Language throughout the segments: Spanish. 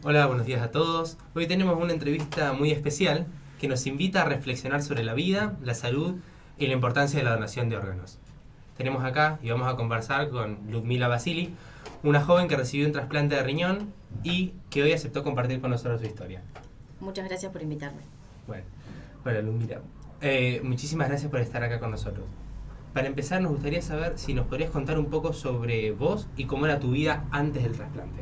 Hola, buenos días a todos. Hoy tenemos una entrevista muy especial que nos invita a reflexionar sobre la vida, la salud y la importancia de la donación de órganos. Tenemos acá y vamos a conversar con Ludmila Basili, una joven que recibió un trasplante de riñón y que hoy aceptó compartir con nosotros su historia. Muchas gracias por invitarme. Bueno, hola Ludmila. Muchísimas gracias por estar acá con nosotros. Para empezar, nos gustaría saber si nos podrías contar un poco sobre vos y cómo era tu vida antes del trasplante.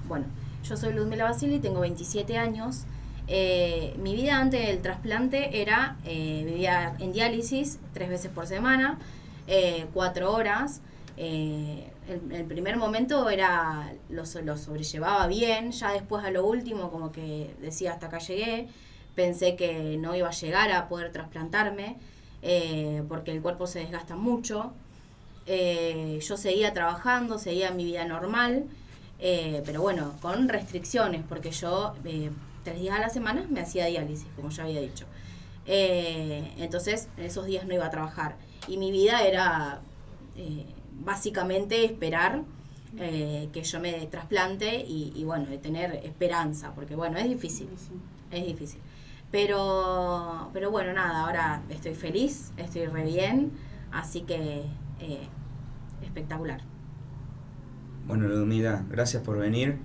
Bueno, yo soy Ludmila Basili, tengo 27 años. Mi vida antes del trasplante era, vivía en diálisis 3 veces por semana, 4 horas. El primer momento era lo sobrellevaba bien, ya después a lo último como que decía hasta acá llegué, pensé que no iba a llegar a poder trasplantarme, porque el cuerpo se desgasta mucho. Yo seguía trabajando, seguía mi vida normal, pero bueno, con restricciones, porque yo 3 días a la semana me hacía diálisis, como ya había dicho. Entonces, en esos días no iba a trabajar. Y mi vida era básicamente esperar que yo me trasplante y bueno, de tener esperanza, porque bueno, es difícil. Es difícil. Pero bueno, nada, ahora estoy feliz, estoy re bien, así que espectacular. Bueno, Ludmila, gracias por venir.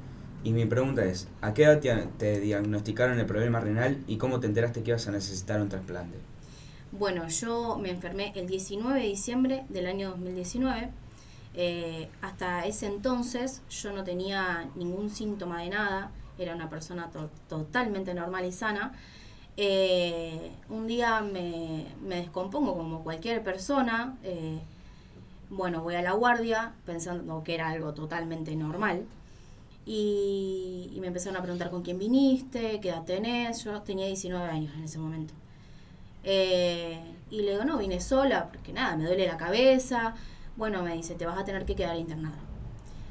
Y mi pregunta es, ¿a qué edad te diagnosticaron el problema renal y cómo te enteraste que ibas a necesitar un trasplante? Bueno, yo me enfermé el 19 de diciembre del año 2019. Hasta ese entonces yo no tenía ningún síntoma de nada, era una persona totalmente normal y sana. Un día me descompongo como cualquier persona. Bueno, voy a la guardia pensando que era algo totalmente normal. Y me empezaron a preguntar con quién viniste, qué edad tenés. Yo tenía 19 años en ese momento. Y le digo, no, vine sola porque nada, me duele la cabeza. Bueno, me dice, te vas a tener que quedar internada.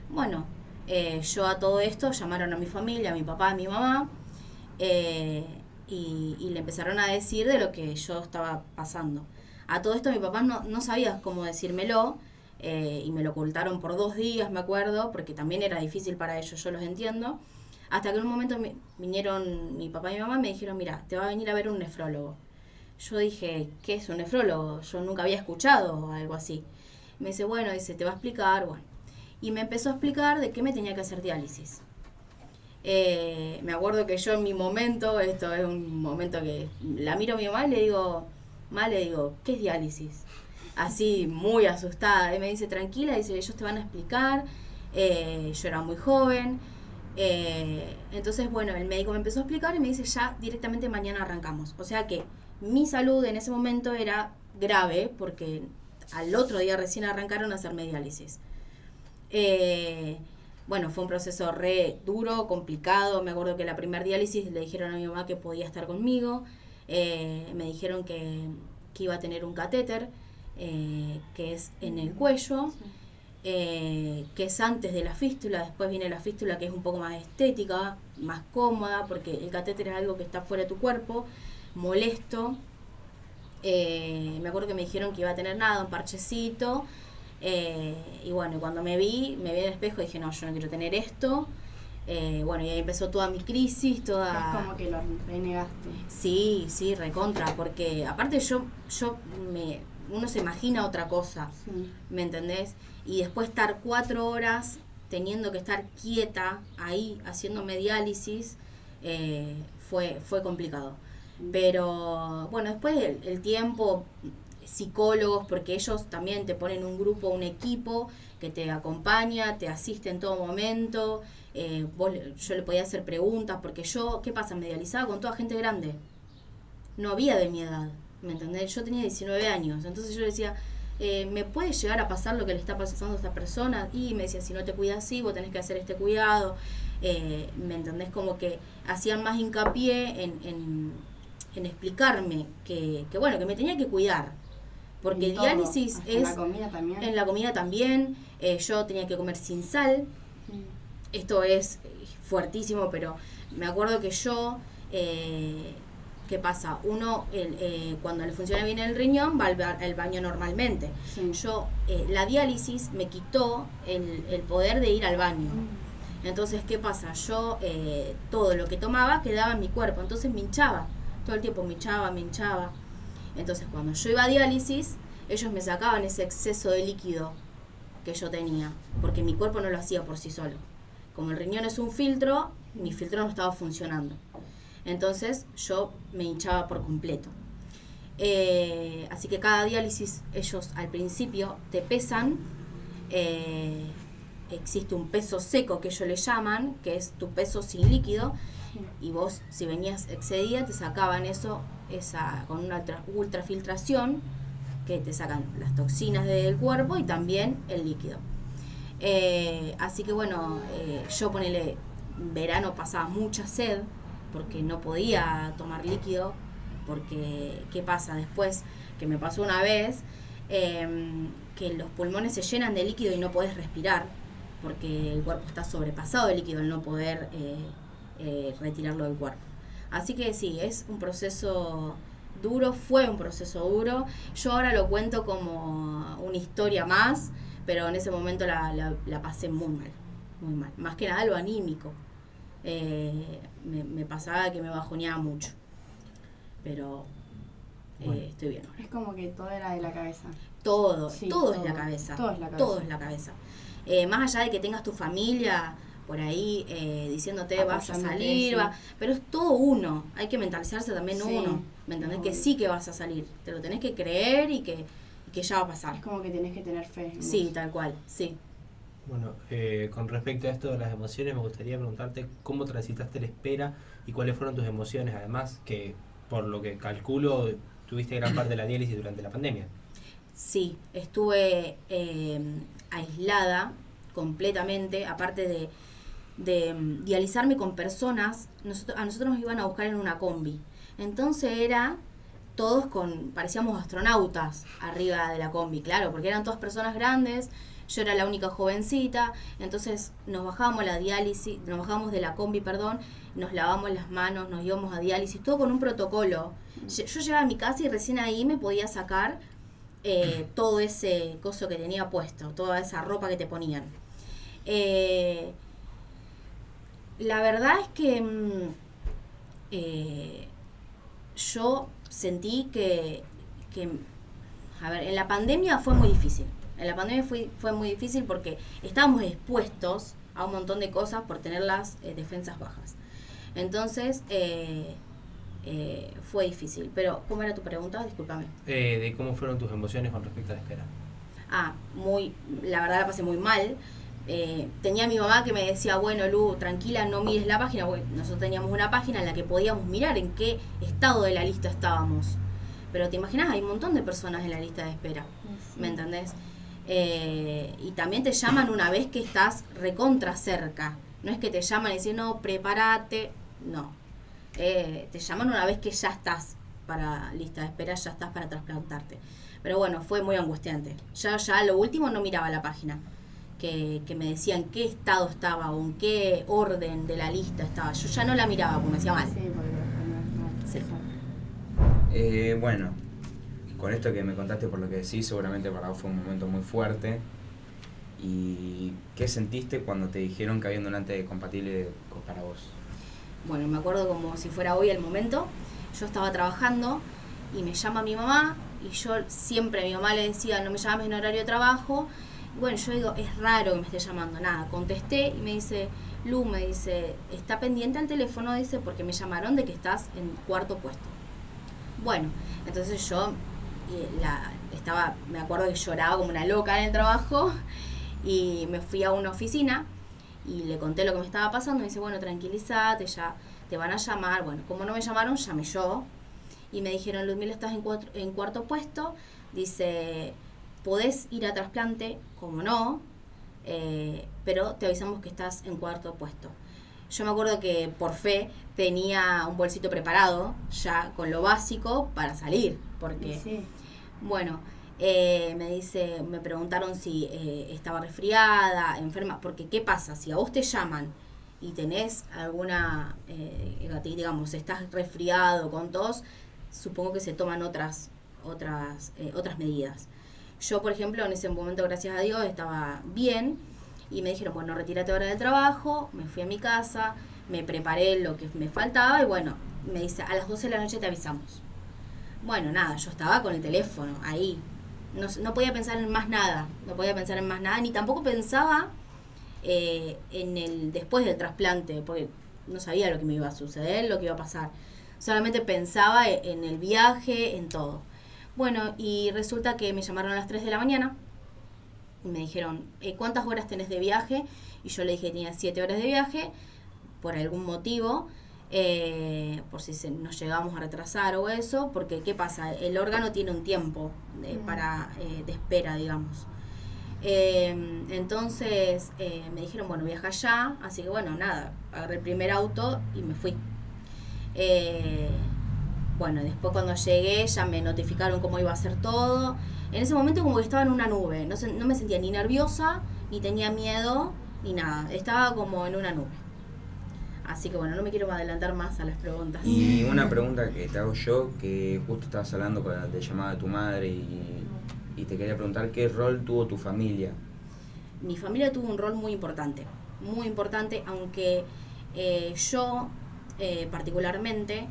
Bueno, yo a todo esto llamaron a mi familia, a mi papá, a mi mamá, y le empezaron a decir de lo que yo estaba pasando. A todo esto mi papá no sabía cómo decírmelo, y me lo ocultaron por 2 días, me acuerdo, porque también era difícil para ellos, yo los entiendo. Hasta que en un momento vinieron mi papá y mi mamá y me dijeron, mira, te va a venir a ver un nefrólogo. Yo dije, ¿qué es un nefrólogo? Yo nunca había escuchado algo así. Me dice, bueno, dice, te va a explicar, bueno. Y me empezó a explicar de qué me tenía que hacer diálisis. Me acuerdo que yo en mi momento, esto es un momento que la miro a mi mamá y le digo, ¿qué es diálisis? Así, muy asustada. Y me dice, tranquila, dice, ellos te van a explicar. Yo era muy joven. Entonces, bueno, el médico me empezó a explicar y me dice, ya directamente mañana arrancamos. O sea que mi salud en ese momento era grave porque al otro día recién arrancaron a hacerme diálisis. Bueno, fue un proceso re duro, complicado. Me acuerdo que la primer diálisis le dijeron a mi mamá que podía estar conmigo. Me dijeron que iba a tener un catéter, que es en el cuello, que es antes de la fístula. Después viene la fístula, que es un poco más estética, más cómoda, porque el catéter es algo que está fuera de tu cuerpo, molesto. Me acuerdo que me dijeron que iba a tener nada, un parchecito. Y bueno, cuando me vi en el espejo y dije, no, yo no quiero tener esto. Bueno, y ahí empezó toda mi crisis, toda... Es como que lo renegaste. Sí, sí, recontra, porque aparte uno se imagina otra cosa, Sí. ¿me entendés? Y después estar 4 horas teniendo que estar quieta ahí haciéndome diálisis, fue complicado. Pero bueno, después el tiempo, psicólogos, porque ellos también te ponen un grupo, un equipo que te acompaña, te asiste en todo momento. Yo le podía hacer preguntas, porque yo, ¿qué pasa? Me dializaba con toda gente grande. No había de mi edad, ¿me entendés? Yo tenía 19 años, entonces yo le decía, ¿me puede llegar a pasar lo que le está pasando a esta persona? Y me decía, si no te cuidas así, vos tenés que hacer este cuidado. ¿Me entendés? Como que hacían más hincapié en explicarme que bueno, que me tenía que cuidar. Porque En todo, diálisis hasta es... en la comida también. En la comida también. Yo tenía que comer sin sal. Sí. Esto es fuertísimo, pero me acuerdo que yo... ¿qué pasa? Uno, cuando le funciona bien el riñón, va al baño normalmente. Sí. Yo, la diálisis me quitó el poder de ir al baño. Entonces, ¿qué pasa? Yo todo lo que tomaba quedaba en mi cuerpo, entonces me hinchaba. Todo el tiempo me hinchaba. Entonces, cuando yo iba a diálisis, ellos me sacaban ese exceso de líquido que yo tenía, porque mi cuerpo no lo hacía por sí solo. Como el riñón es un filtro, mi filtro no estaba funcionando. Entonces, yo me hinchaba por completo. Así que cada diálisis, ellos al principio te pesan. Existe un peso seco que ellos le llaman, que es tu peso sin líquido, y vos, si venías excedida, te sacaban con una ultrafiltración, que te sacan las toxinas del cuerpo y también el líquido. Así que bueno, yo ponele, verano pasaba mucha sed, porque no podía tomar líquido, porque ¿qué pasa después? Que me pasó una vez, que los pulmones se llenan de líquido y no podés respirar, porque el cuerpo está sobrepasado de líquido al no poder retirarlo del cuerpo. Así que sí, es un proceso duro, fue un proceso duro. Yo ahora lo cuento como una historia más, pero en ese momento la pasé muy mal. Más que nada lo anímico. Me pasaba que me bajoneaba mucho, pero estoy bien. Es como que todo era de la cabeza. Todo Sí, es la cabeza. Todo es la cabeza. Más allá de que tengas tu familia por ahí diciéndote vas a salir, sí. pero es todo uno. Hay que mentalizarse también Sí, uno. ¿Me entendés? no. Que sí que vas a salir. Te lo tenés que creer y que ya va a pasar. Es como que tenés que tener fe. ¿no? Sí, tal cual, sí. Bueno, con respecto a esto de las emociones, me gustaría preguntarte cómo transitaste la espera y cuáles fueron tus emociones, además, que por lo que calculo tuviste gran parte de la diálisis durante la pandemia. Sí, estuve aislada completamente, aparte de dializarme con personas. A nosotros nos iban a buscar en una combi. Entonces todos parecíamos astronautas arriba de la combi, claro, porque eran todas personas grandes, yo era la única jovencita. Entonces nos bajábamos de la combi, nos lavábamos las manos, nos íbamos a diálisis, todo con un protocolo. Yo llegaba a mi casa y recién ahí me podía sacar todo ese coso que tenía puesto, toda esa ropa que te ponían. La verdad es que yo sentí que, a ver, en la pandemia fue muy difícil. En la pandemia fue muy difícil porque estábamos expuestos a un montón de cosas por tener las defensas bajas. Entonces, fue difícil. Pero, ¿cómo era tu pregunta? Discúlpame. De cómo fueron tus emociones con respecto a la espera. La verdad la pasé muy mal. Tenía a mi mamá que me decía, bueno, Lu, tranquila, no mires la página. Bueno, nosotros teníamos una página en la que podíamos mirar en qué estado de la lista estábamos. Pero te imaginas, hay un montón de personas en la lista de espera. Sí. ¿Me entendés? Y también te llaman una vez que estás recontra cerca. No es que te llaman y dicen, no, prepárate. No. Te llaman una vez que ya estás para lista de espera, ya estás para trasplantarte. Pero bueno, fue muy angustiante. Ya lo último no miraba la página. Que me decían qué estado estaba o en qué orden de la lista estaba. Yo ya no la miraba porque me hacía mal. Sí, porque Sí. Bueno, con esto que me contaste por lo que decís, seguramente para vos fue un momento muy fuerte. ¿Y qué sentiste cuando te dijeron que había un donante compatible para vos? Bueno, me acuerdo como si fuera hoy el momento. Yo estaba trabajando y me llama mi mamá y yo siempre a mi mamá le decía, no me llames en horario de trabajo. Y bueno, yo digo, es raro que me esté llamando. Nada, contesté y me dice, Lu, me dice, está pendiente al teléfono, dice, porque me llamaron de que estás en cuarto puesto. Bueno, entonces yo me acuerdo que lloraba como una loca en el trabajo y me fui a una oficina y le conté lo que me estaba pasando. Me dice, bueno, tranquilízate, ya te van a llamar. Bueno, como no me llamaron, llamé yo y me dijeron, Ludmila, estás en cuarto puesto. Dice, podés ir a trasplante, como no, pero te avisamos que estás en cuarto puesto. Yo me acuerdo que por fe tenía un bolsito preparado ya con lo básico para salir, porque Sí. bueno, me preguntaron si estaba resfriada, enferma, porque ¿qué pasa? Si a vos te llaman y tenés alguna, digamos, estás resfriado con tos, supongo que se toman otras medidas. Yo, por ejemplo, en ese momento, gracias a Dios, estaba bien, Y me dijeron, bueno, retírate ahora del trabajo. Me fui a mi casa, me preparé lo que me faltaba y bueno, me dice, a las 12 de la noche te avisamos. Bueno, nada, yo estaba con el teléfono ahí. No podía pensar en más nada, ni tampoco pensaba en el después del trasplante, porque no sabía lo que me iba a suceder, lo que iba a pasar. Solamente pensaba en el viaje, en todo. Bueno, y resulta que me llamaron a las 3 de la mañana y me dijeron, ¿cuántas horas tenés de viaje? Y yo le dije que tenía 7 horas de viaje, por algún motivo, por si nos llegamos a retrasar o eso, porque ¿qué pasa? El órgano tiene un tiempo de espera, digamos. Entonces me dijeron, bueno, viaja ya, así que bueno, nada, agarré el primer auto y me fui. Bueno, después cuando llegué ya me notificaron cómo iba a ser todo. En ese momento como que estaba en una nube, no me sentía ni nerviosa, ni tenía miedo, ni nada, estaba como en una nube. Así que bueno, no me quiero adelantar más a las preguntas. Y una pregunta que te hago yo, que justo estabas hablando de llamada a tu madre y te quería preguntar qué rol tuvo tu familia. Mi familia tuvo un rol muy importante, aunque yo particularmente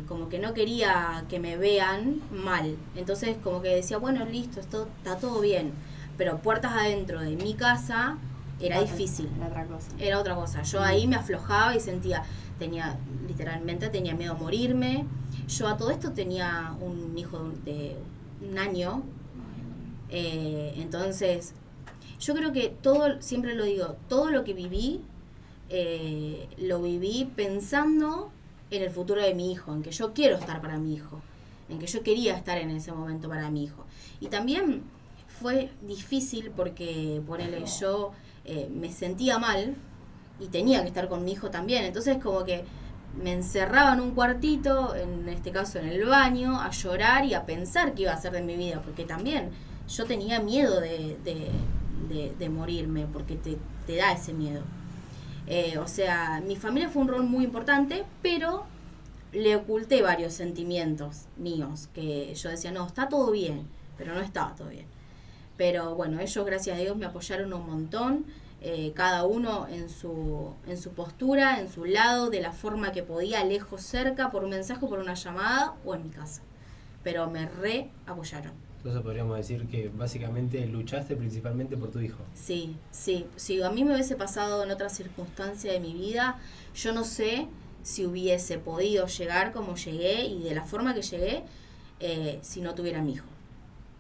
como que no quería que me vean mal. Entonces como que decía, bueno, listo, esto está todo bien, pero puertas adentro de mi casa era difícil. Era otra cosa. Yo ahí me aflojaba y literalmente tenía miedo a morirme. Yo a todo esto tenía un hijo de un año. Entonces, yo creo que siempre lo digo, todo lo que viví, lo viví pensando en el futuro de mi hijo, en que yo quiero estar para mi hijo, en que yo quería estar en ese momento para mi hijo. Y también fue difícil porque, ponele, yo me sentía mal y tenía que estar con mi hijo también. Entonces como que me encerraba en un cuartito, en este caso en el baño, a llorar y a pensar qué iba a hacer de mi vida, porque también yo tenía miedo de morirme, porque te da ese miedo. O sea, mi familia fue un rol muy importante, pero le oculté varios sentimientos míos, que yo decía, no, está todo bien, pero no estaba todo bien. Pero bueno, ellos, gracias a Dios, me apoyaron un montón, cada uno en su postura, en su lado, de la forma que podía, lejos, cerca, por un mensaje, por una llamada o en mi casa. Pero me apoyaron. Entonces podríamos decir que básicamente luchaste principalmente por tu hijo. Sí. Si a mí me hubiese pasado en otra circunstancia de mi vida, yo no sé si hubiese podido llegar como llegué y de la forma que llegué si no tuviera a mi hijo.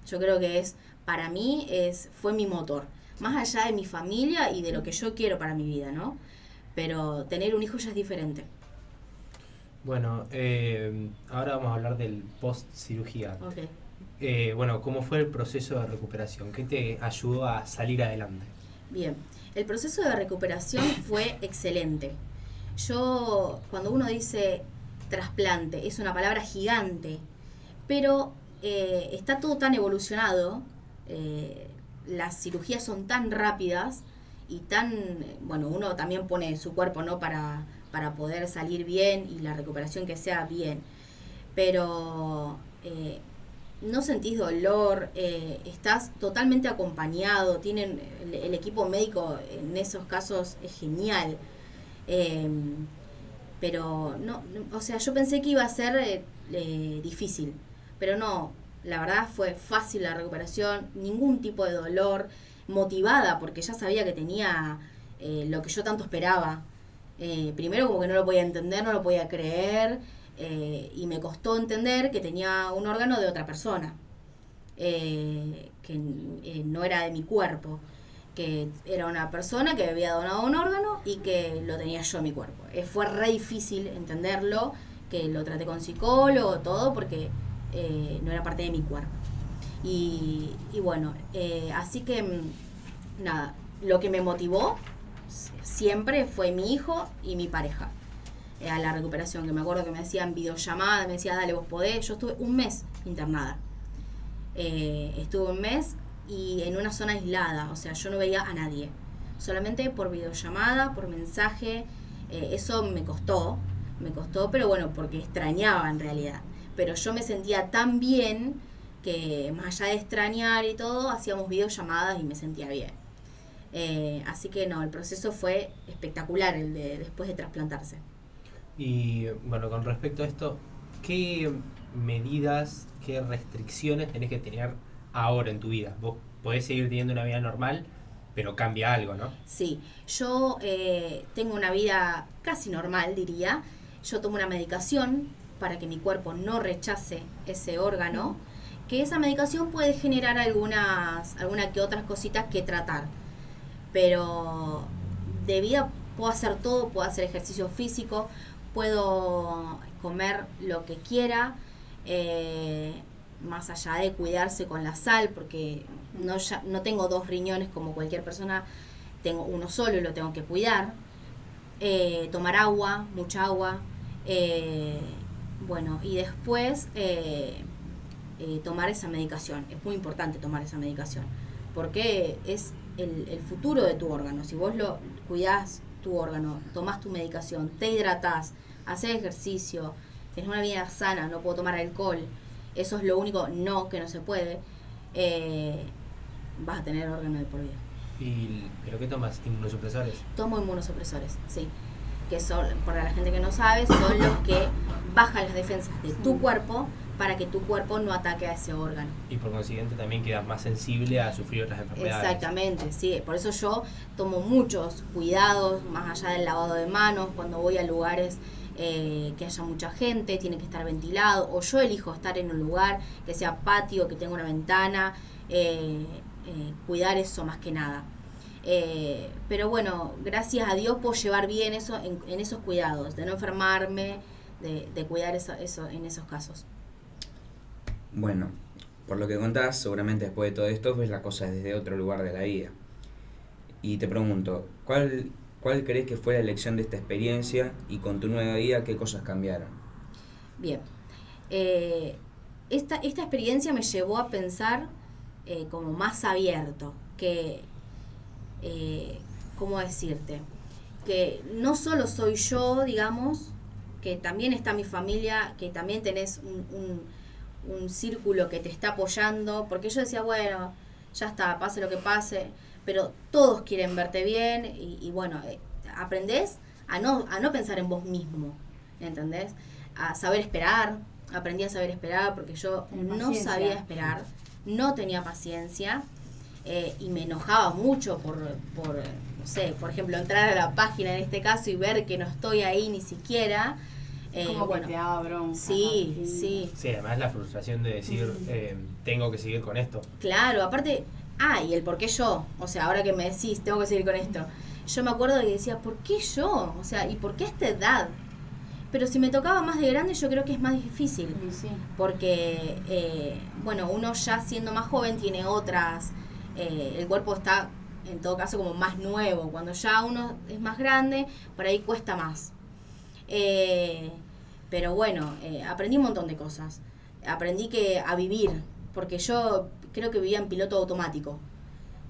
Yo creo que para mí fue mi motor, más allá de mi familia y de lo que yo quiero para mi vida, ¿no? Pero tener un hijo ya es diferente. Bueno, ahora vamos a hablar del post-cirugía. Okay. Bueno, ¿cómo fue el proceso de recuperación? ¿Qué te ayudó a salir adelante? Bien, el proceso de recuperación fue excelente. Cuando uno dice trasplante, es una palabra gigante, pero está todo tan evolucionado, las cirugías son tan rápidas y uno también pone su cuerpo, ¿no?, para poder salir bien y la recuperación que sea bien, pero no sentís dolor, estás totalmente acompañado, tienen el equipo médico en esos casos es genial, pero no, o sea, yo pensé que iba a ser difícil, pero no, la verdad fue fácil la recuperación, ningún tipo de dolor, motivada porque ya sabía que tenía lo que yo tanto esperaba. Primero como que no lo podía entender, no lo podía creer, y me costó entender que tenía un órgano de otra persona, que no era de mi cuerpo, que era una persona que me había donado un órgano y que lo tenía yo en mi cuerpo. Fue re difícil entenderlo, que lo traté con psicólogo, todo, porque no era parte de mi cuerpo. Y bueno, así que nada, lo que me motivó siempre fue mi hijo y mi pareja a la recuperación, que me acuerdo que me hacían videollamadas, me decía, dale, vos podés. Yo estuve un mes internada, estuve un mes y en una zona aislada, o sea, yo no veía a nadie, solamente por videollamada, por mensaje. Eso me costó, pero bueno, porque extrañaba en realidad, pero yo me sentía tan bien que más allá de extrañar y todo, hacíamos videollamadas y me sentía bien. Así que no, el proceso fue espectacular el de después de trasplantarse. Y bueno, con respecto a esto, ¿qué medidas, qué restricciones tenés que tener ahora en tu vida? Vos podés seguir teniendo una vida normal, pero cambia algo, ¿no? Sí, yo tengo una vida casi normal, diría. Yo tomo una medicación para que mi cuerpo no rechace ese órgano, que esa medicación puede generar alguna que otras cositas que tratar. Pero de vida puedo hacer todo, puedo hacer ejercicio físico, puedo comer lo que quiera, más allá de cuidarse con la sal, porque no tengo 2 riñones como cualquier persona, tengo uno solo y lo tengo que cuidar. Tomar agua, mucha agua. Bueno, y después tomar esa medicación. Es muy importante tomar esa medicación, porque es el futuro de tu órgano. Si vos lo cuidás tu órgano, tomás tu medicación, te hidratás, haces ejercicio, tenés una vida sana, no puedo tomar alcohol, eso es lo único que no se puede, vas a tener órgano de por vida. ¿Pero qué tomas? ¿Inmunosupresores? Tomo inmunosupresores, sí, que son, para la gente que no sabe, son los que bajan las defensas de tu cuerpo para que tu cuerpo no ataque a ese órgano. Y por consiguiente también quedas más sensible a sufrir otras enfermedades. Exactamente, sí. Por eso yo tomo muchos cuidados, más allá del lavado de manos, cuando voy a lugares que haya mucha gente, tiene que estar ventilado, o yo elijo estar en un lugar que sea patio, que tenga una ventana, cuidar eso más que nada. Pero bueno, gracias a Dios puedo llevar bien eso en esos cuidados, de no enfermarme, de cuidar eso en esos casos. Bueno, por lo que contás, seguramente después de todo esto ves la cosa desde otro lugar de la vida. Y te pregunto, ¿cuál crees que fue la elección de esta experiencia y con tu nueva vida qué cosas cambiaron? Bien, esta experiencia me llevó a pensar como más abierto, que, ¿cómo decirte? Que no solo soy yo, digamos, que también está mi familia, que también tenés un círculo que te está apoyando, porque yo decía, bueno, ya está, pase lo que pase, pero todos quieren verte bien y bueno, aprendés a no pensar en vos mismo, ¿entendés? A saber esperar, aprendí a saber esperar porque yo no sabía esperar, no tenía paciencia y me enojaba mucho por, no sé, por ejemplo, entrar a la página en este caso y ver que no estoy ahí ni siquiera. Como bueno, que te daba bronca. Sí, sí. Sí, además la frustración de decir, tengo que seguir con esto. Claro, aparte, y el por qué yo. O sea, ahora que me decís, tengo que seguir con esto. Yo me acuerdo que decía, ¿por qué yo? O sea, ¿y por qué a esta edad? Pero si me tocaba más de grande, yo creo que es más difícil. Sí. Porque, bueno, uno ya siendo más joven tiene otras... el cuerpo está, en todo caso, como más nuevo. Cuando ya uno es más grande, por ahí cuesta más. Pero bueno, aprendí un montón de cosas. Aprendí a vivir, porque yo creo que vivía en piloto automático.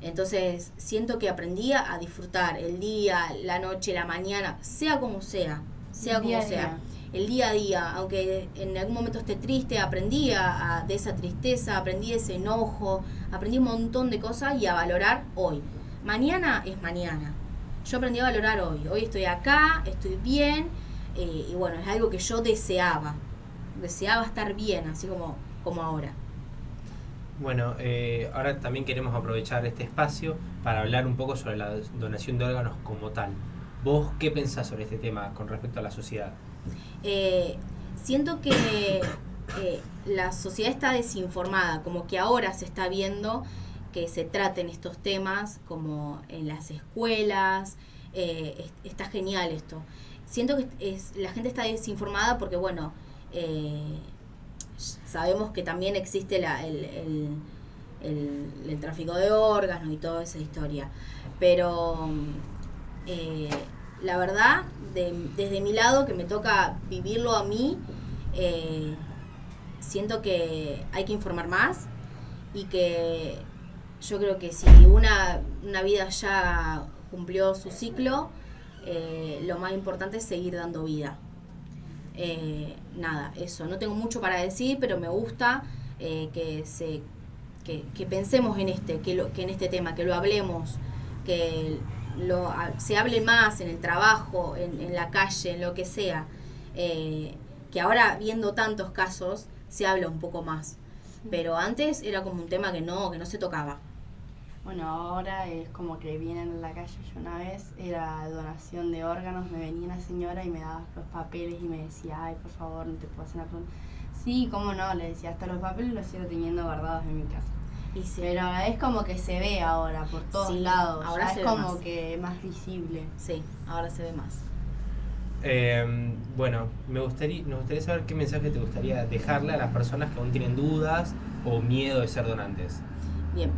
Entonces siento que aprendí a disfrutar el día, la noche, la mañana, sea como sea, el día a día. Aunque en algún momento esté triste, aprendí de esa tristeza, aprendí de ese enojo, aprendí un montón de cosas y a valorar hoy. Mañana es mañana. Yo aprendí a valorar hoy. Hoy estoy acá, estoy bien. Y bueno, es algo que yo deseaba estar bien, así como ahora. Bueno, ahora también queremos aprovechar este espacio para hablar un poco sobre la donación de órganos como tal. ¿Vos qué pensás sobre este tema con respecto a la sociedad? Siento que la sociedad está desinformada, como que ahora se está viendo que se traten estos temas como en las escuelas. Está genial esto. Siento que la gente está desinformada porque, bueno, sabemos que también existe el tráfico de órganos y toda esa historia. Pero la verdad, desde mi lado, que me toca vivirlo a mí, siento que hay que informar más y que yo creo que si una vida ya cumplió su ciclo, lo más importante es seguir dando vida. Nada, eso. No tengo mucho para decir, pero me gusta que pensemos en que en este tema, que lo hablemos, que se hable más en el trabajo, en la calle, en lo que sea, que ahora viendo tantos casos se habla un poco más, pero antes era como un tema que no se tocaba. Bueno, ahora es como que vienen en la calle. Yo una vez era donación de órganos, me venía una señora y me daba los papeles y me decía, ay, por favor, no te puedo hacer una pregunta. Sí, cómo no, le decía, hasta los papeles los sigo teniendo guardados en mi casa. Y sí. Pero es como que se ve ahora por todos lados, ahora ya es como más. Que más visible. Sí, ahora se ve más. Bueno, nos gustaría saber qué mensaje te gustaría dejarle a las personas que aún tienen dudas o miedo de ser donantes. Bien.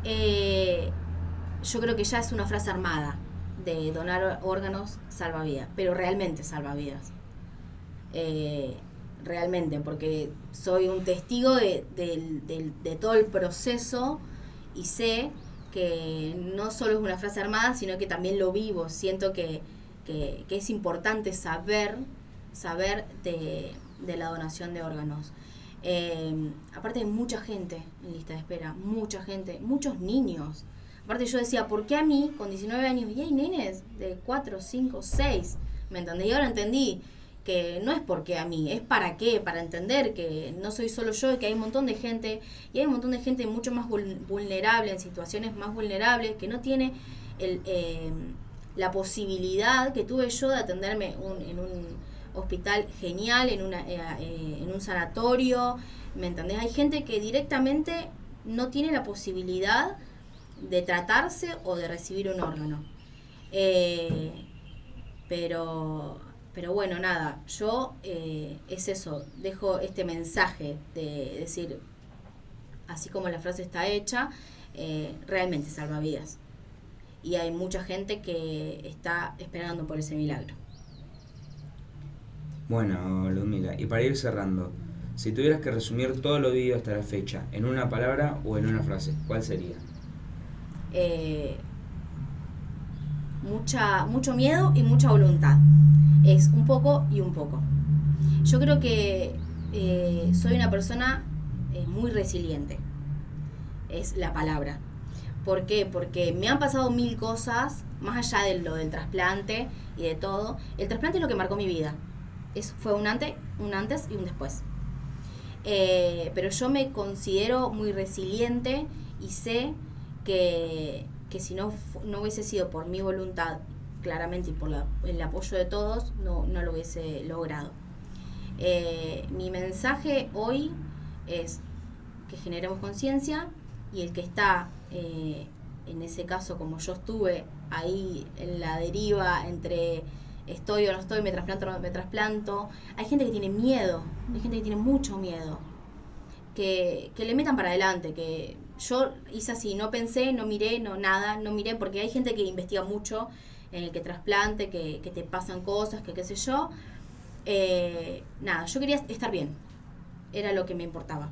Yo creo que ya es una frase armada de donar órganos salva vidas, pero realmente salva vidas. Realmente, porque soy un testigo de todo el proceso y sé que no solo es una frase armada, sino que también lo vivo. Siento que es importante saber de la donación de órganos. Aparte hay mucha gente en lista de espera, mucha gente, muchos niños. Aparte yo decía, ¿por qué a mí con 19 años y hay nenes de 4, 5, 6? ¿Me entendés? Y ahora entendí que no es porque a mí, es para qué, para entender que no soy solo yo y que hay un montón de gente, y hay un montón de gente mucho más vulnerable, en situaciones más vulnerables, que no tiene la posibilidad que tuve yo de atenderme en un hospital genial, en un sanatorio, ¿me entendés? Hay gente que directamente no tiene la posibilidad de tratarse o de recibir un órgano. Pero bueno, nada, yo es eso, dejo este mensaje de decir, así como la frase está hecha, realmente salva vidas. Y hay mucha gente que está esperando por ese milagro. Bueno, Ludmila, y para ir cerrando, si tuvieras que resumir todo lo vivido hasta la fecha en una palabra o en una frase, ¿cuál sería? Mucho miedo y mucha voluntad. Es un poco y un poco. Yo creo que soy una persona muy resiliente. Es la palabra. ¿Por qué? Porque me han pasado 1000 cosas, más allá de lo del trasplante y de todo. El trasplante es lo que marcó mi vida. Fue un antes y un después. Pero yo me considero muy resiliente y sé que si no hubiese sido por mi voluntad, claramente, y por el apoyo de todos, no lo hubiese logrado. Mi mensaje hoy es que generemos conciencia, y el que está en ese caso, como yo estuve ahí en la deriva entre estoy o no estoy, me trasplanto o no me trasplanto, hay gente que tiene miedo, hay gente que tiene mucho miedo, que le metan para adelante, que yo hice así, no pensé, no miré, no miré, porque hay gente que investiga mucho en el que trasplante, que te pasan cosas, que qué sé yo. Nada, yo quería estar bien, era lo que me importaba.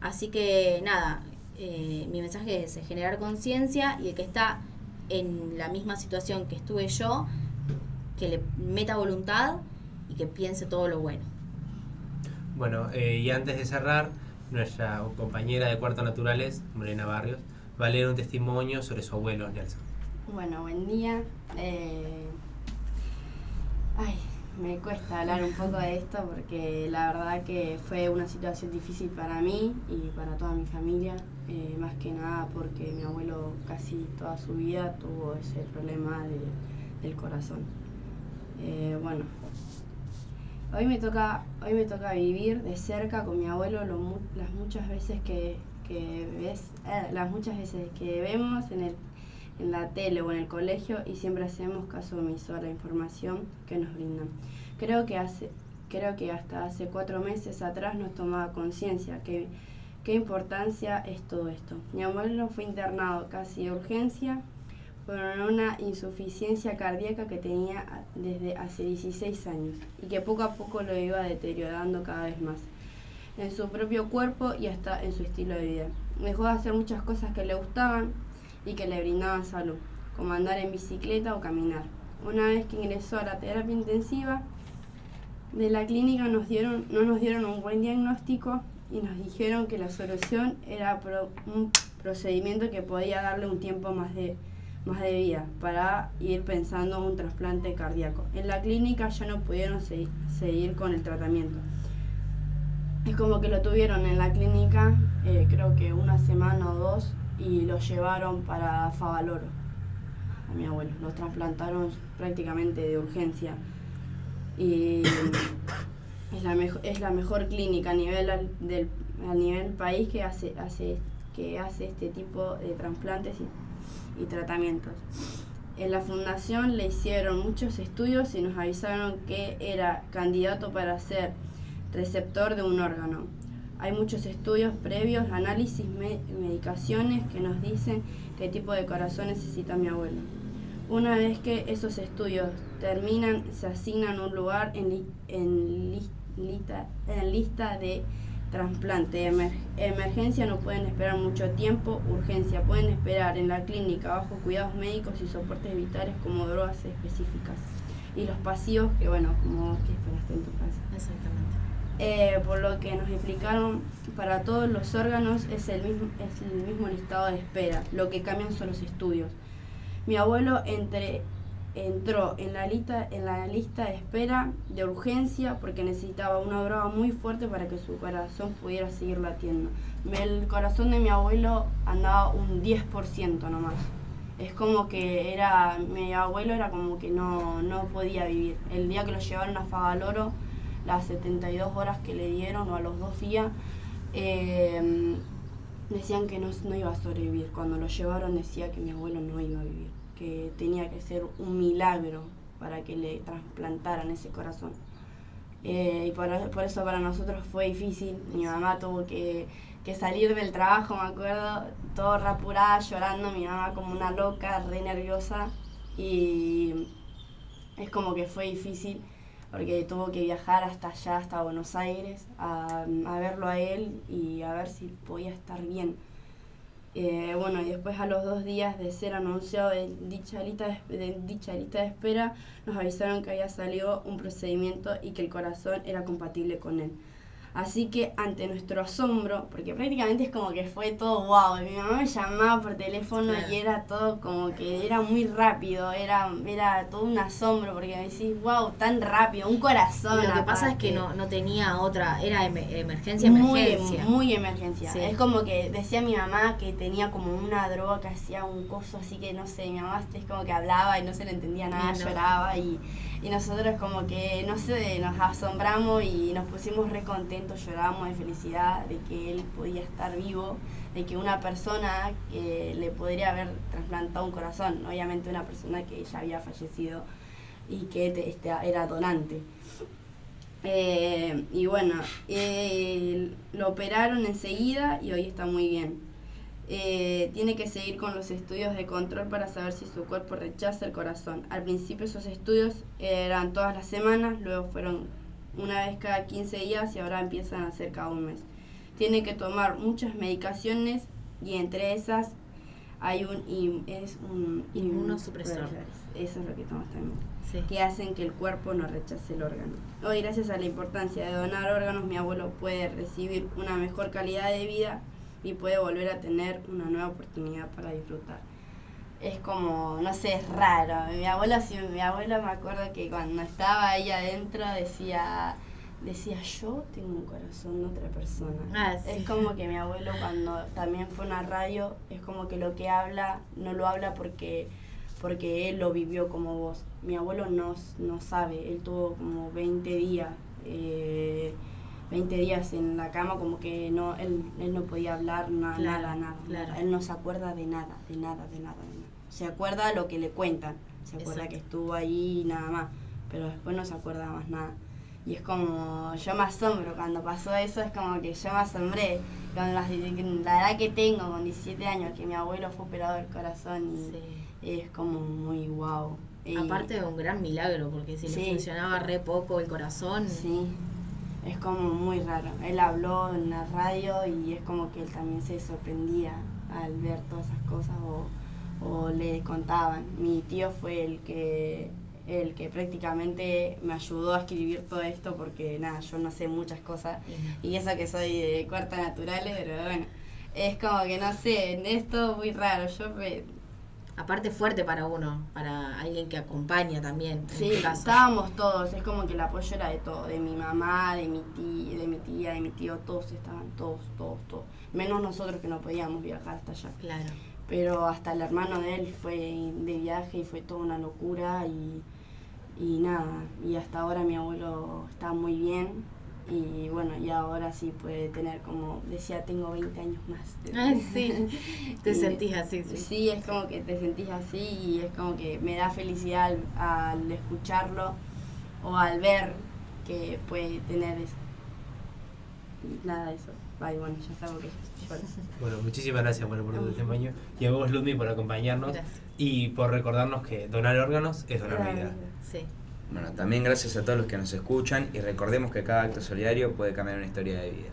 Así que nada, mi mensaje es generar conciencia, y el que está en la misma situación que estuve yo, que le meta voluntad y que piense todo lo bueno. Bueno, y antes de cerrar, nuestra compañera de Cuarto Naturales, Morena Barrios, va a leer un testimonio sobre su abuelo Nelson. Bueno, buen día. Me cuesta hablar un poco de esto porque la verdad que fue una situación difícil para mí y para toda mi familia, más que nada porque mi abuelo casi toda su vida tuvo ese problema del corazón. Bueno, hoy me toca vivir de cerca con mi abuelo las muchas veces que vemos en la tele o en el colegio, y siempre hacemos caso omiso a la información que nos brindan. Creo que hasta hace 4 meses atrás nos tomaba conciencia qué importancia es todo esto. Mi abuelo fue internado casi de urgencia por una insuficiencia cardíaca que tenía desde hace 16 años y que poco a poco lo iba deteriorando cada vez más en su propio cuerpo y hasta en su estilo de vida. Dejó de hacer muchas cosas que le gustaban y que le brindaban salud, como andar en bicicleta o caminar. Una vez que ingresó a la terapia intensiva de la clínica no nos dieron un buen diagnóstico y nos dijeron que la solución era un procedimiento que podía darle un tiempo más más de vida para ir pensando en un trasplante cardíaco. En la clínica ya no pudieron seguir con el tratamiento. Es como que lo tuvieron en la clínica, creo que una semana o dos, y lo llevaron para Favaloro a mi abuelo. Lo trasplantaron prácticamente de urgencia. Y es la mejor clínica a nivel país que hace este tipo de trasplantes y tratamientos. En la fundación le hicieron muchos estudios y nos avisaron que era candidato para ser receptor de un órgano. Hay muchos estudios previos, análisis, medicaciones que nos dicen qué tipo de corazón necesita mi abuelo. Una vez que esos estudios terminan, se asignan un lugar en lista de trasplante. Emergencia no pueden esperar mucho tiempo, urgencia pueden esperar en la clínica bajo cuidados médicos y soportes vitales como drogas específicas. Y los pasivos, que bueno, como vos que esperaste en tu casa. Exactamente. Por lo que nos explicaron, para todos los órganos es el mismo listado de espera, lo que cambian son los estudios. Mi abuelo entró en la lista de espera de urgencia porque necesitaba una droga muy fuerte para que su corazón pudiera seguir latiendo. El corazón de mi abuelo andaba un 10% nomás. Es como que mi abuelo era como que no podía vivir. El día que lo llevaron a Favaloro, las 72 horas que le dieron, o a los 2 días, decían que no iba a sobrevivir. Cuando lo llevaron decía que mi abuelo no iba a vivir, que tenía que ser un milagro para que le trasplantaran ese corazón. Y por eso para nosotros fue difícil. Mi mamá tuvo que salir del trabajo, me acuerdo, todo apurada, llorando, mi mamá como una loca, re nerviosa, y es como que fue difícil porque tuvo que viajar hasta allá, hasta Buenos Aires, a verlo a él y a ver si podía estar bien. Bueno, y después a los 2 días de ser anunciado en dicha lista de espera, nos avisaron que había salido un procedimiento y que el corazón era compatible con él. Así que ante nuestro asombro, porque prácticamente es como que fue todo wow, mi mamá me llamaba por teléfono y era todo como que era muy rápido, era todo un asombro porque me decís wow, tan rápido, un corazón. Lo que pasa es que no tenía otra, era emergencia. Muy emergencia. Sí. Es como que decía mi mamá que tenía como una droga que hacía un coso así que no sé, mi mamá es como que hablaba y no se le entendía nada, lloraba y nosotros como que, no sé, nos asombramos y nos pusimos re contentos, lloramos de felicidad de que él podía estar vivo, de que una persona que le podría haber trasplantado un corazón, obviamente una persona que ya había fallecido y que era donante. Y bueno, lo operaron enseguida y hoy está muy bien. Tiene que seguir con los estudios de control para saber si su cuerpo rechaza el corazón. Al principio esos estudios eran todas las semanas, luego fueron una vez cada 15 días y ahora empiezan a ser cada un mes. Tiene que tomar muchas medicaciones y entre esas hay un inmunosupresor. Eso es lo que tomas también. Sí. Que hacen que el cuerpo no rechace el órgano. Hoy, gracias a la importancia de donar órganos, mi abuelo puede recibir una mejor calidad de vida y puede volver a tener una nueva oportunidad para disfrutar. Es como, no sé, es raro. Mi abuelo me acuerdo que cuando estaba ahí adentro decía yo tengo un corazón de otra persona. Sí. Es como que mi abuelo cuando también fue a una radio, es como que lo que habla, no lo habla porque él lo vivió como vos. Mi abuelo no sabe, él tuvo como 20 días en la cama, como que él no podía hablar, nada. Claro. Él no se acuerda de nada. Se acuerda lo que le cuentan, se acuerda que estuvo ahí y nada más, pero después no se acuerda más nada. Y es como, yo me asombro cuando pasó eso, es como que yo me asombré con la edad que tengo, con 17 años, que mi abuelo fue operado del corazón y es como muy guau. Aparte de un gran milagro, porque si le funcionaba re poco el corazón. Sí, es como muy raro. Él habló en la radio y es como que él también se sorprendía al ver todas esas cosas o le contaban. Mi tío fue el que prácticamente me ayudó a escribir todo esto porque nada, yo no sé muchas cosas y eso que soy de cuarta naturales, pero bueno, es como que no sé, es todo muy raro. aparte fuerte para uno, para alguien que acompaña también. En Sí, tu caso. estábamos todos, es como que el apoyo era de todo, de mi mamá, de mi tía, de mi tío, todos estaban, todos. Menos nosotros que no podíamos viajar hasta allá. Claro. Pero hasta el hermano de él fue de viaje y fue toda una locura y nada, y hasta ahora mi abuelo está muy bien y bueno, y ahora sí puede tener, como decía, tengo 20 años más. Ay, sí, te Y sentís así. Sí, es como que te sentís así y es como que me da felicidad al escucharlo o al ver que puede tener eso. Y nada de eso. Ay, bueno, ya sabgo que lloro. Bueno, muchísimas gracias por tu testimonio y a vos, Ludmi, por acompañarnos Gracias. y por recordarnos que donar órganos es donar vida. Sí. Bueno, también gracias a todos los que nos escuchan y recordemos que cada acto solidario puede cambiar una historia de vida.